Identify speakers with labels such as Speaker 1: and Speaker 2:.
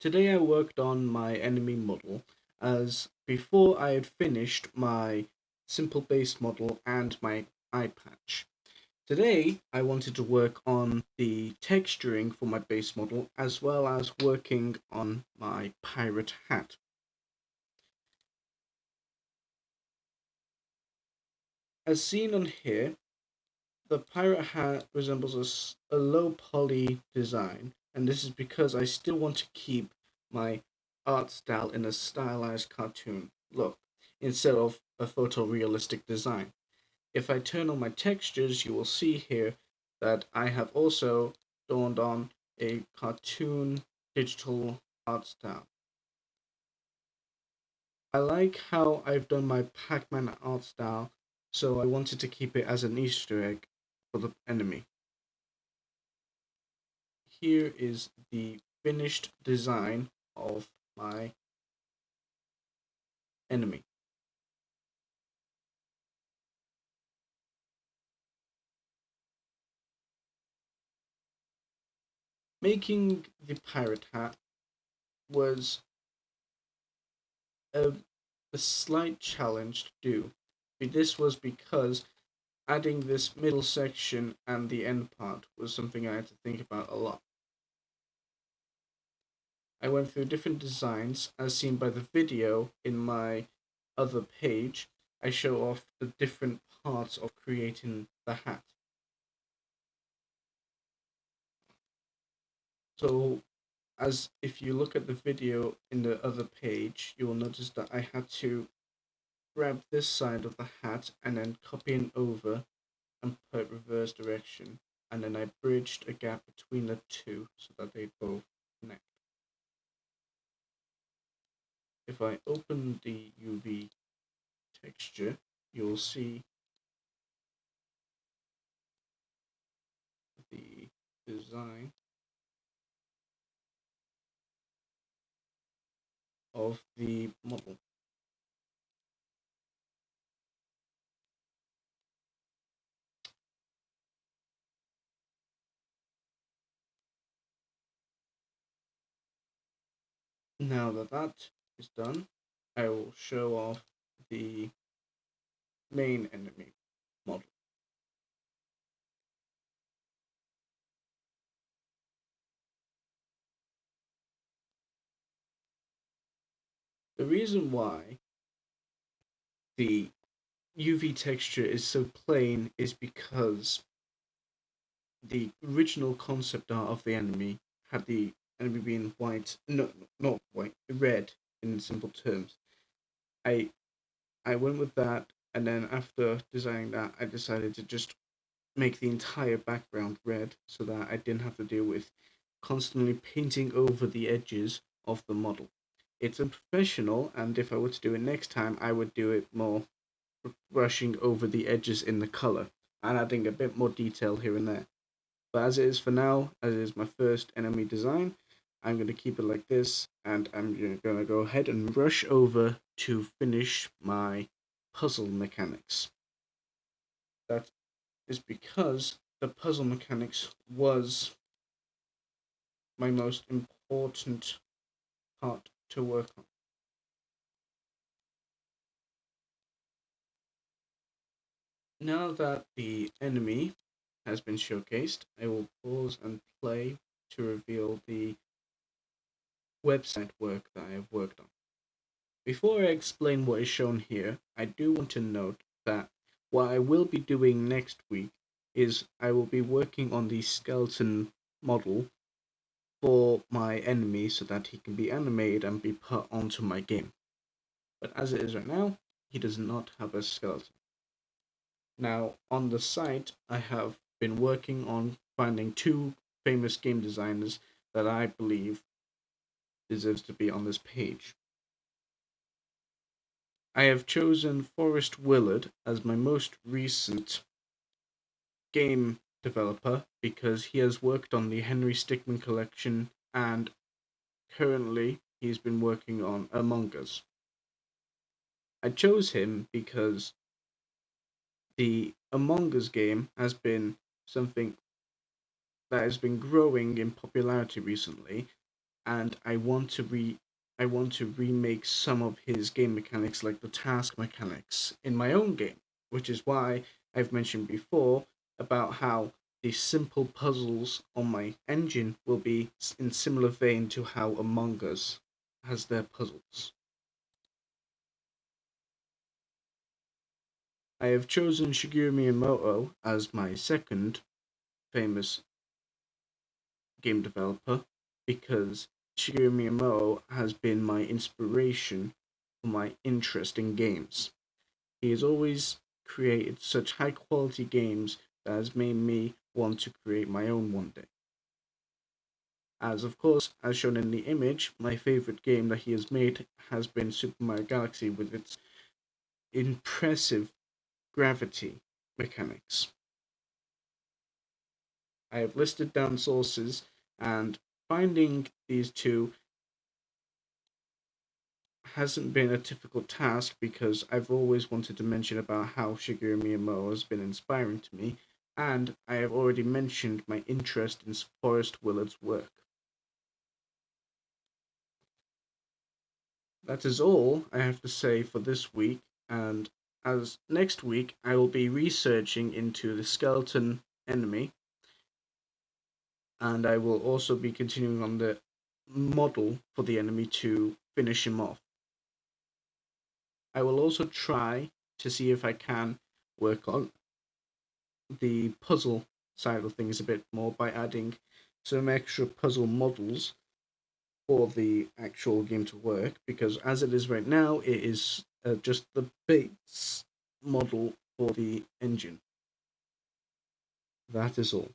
Speaker 1: Today I worked on my enemy model as before I had finished my simple base model and my eye patch. Today I wanted to work on the texturing for my base model as well as working on my pirate hat. As seen on here, the pirate hat resembles a low poly design, and this is because I still want to keep my art style in a stylized cartoon look instead of a photorealistic design. If I turn on my textures, you will see here that I have also dawned on a cartoon digital art style. I like how I've done my Pac-Man art style, so I wanted to keep it as an Easter egg for the enemy. Here is the finished design of my enemy. Making the pirate hat was a, a slight challenge to do. This was because adding this middle section and the end part was something I had to think about a lot. I went through different designs as seen by the video in my other page. I show off the different parts of creating the hat. So as if you look at the video in the other page, you will notice that I had to grab this side of the hat and then copy it over and put reverse direction. And then I bridged a gap between the two so that they both connect. If I open the UV texture, you'll see the design of the model. Now that that is done, I will show off the main enemy model. The reason why the UV texture is so plain is because the original concept art of the enemy had the enemy being white, no, not white, red in simple terms. I I went with that, and then after designing that, I decided to just make the entire background red so that I didn't have to deal with constantly painting over the edges of the model. It's unprofessional, and if I were to do it next time, I would do it more brushing over the edges in the color and adding a bit more detail here and there. But as it is for now, as it is my first enemy design, I'm going to keep it like this, and I'm going to go ahead and rush over to finish my puzzle mechanics. That is because the puzzle mechanics was my most important part to work on. Now that the enemy has been showcased, I will pause and play to reveal the website work that I have worked on. Before I explain what is shown here, I do want to note that what I will be doing next week is I will be working on the skeleton model for my enemy so that he can be animated and be put onto my game. But as it is right now, he does not have a skeleton. Now, on the site, I have been working on finding two famous game designers that I believe deserves to be on this page. I have chosen Forrest Willard as my most recent game developer because he has worked on the Henry Stickmin collection and currently he's been working on Among Us. I chose him because the Among Us game has been something that has been growing in popularity recently, and I want to remake some of his game mechanics, like the task mechanics, in my own game, which is why I've mentioned before about how the simple puzzles on my engine will be in similar vein to how Among Us has their puzzles. I have chosen Shigeru Miyamoto as my second famous game developer because Shigeru Miyamoto has been my inspiration for my interest in games. He has always created such high quality games that has made me want to create my own one day. As of course, as shown in the image, my favorite game that he has made has been Super Mario Galaxy with its impressive gravity mechanics. I have listed down sources, and finding these two hasn't been a difficult task because I've always wanted to mention about how Shigeru Miyamoto has been inspiring to me, and I have already mentioned my interest in Forrest Willard's work. That is all I have to say for this week, and as next week I will be researching into the skeleton enemy, and I will also be continuing on the model for the enemy to finish him off. I will also try to see if I can work on the puzzle side of things a bit more by adding some extra puzzle models for the actual game to work, because as it is right now, it is just the base model for the engine. That is all.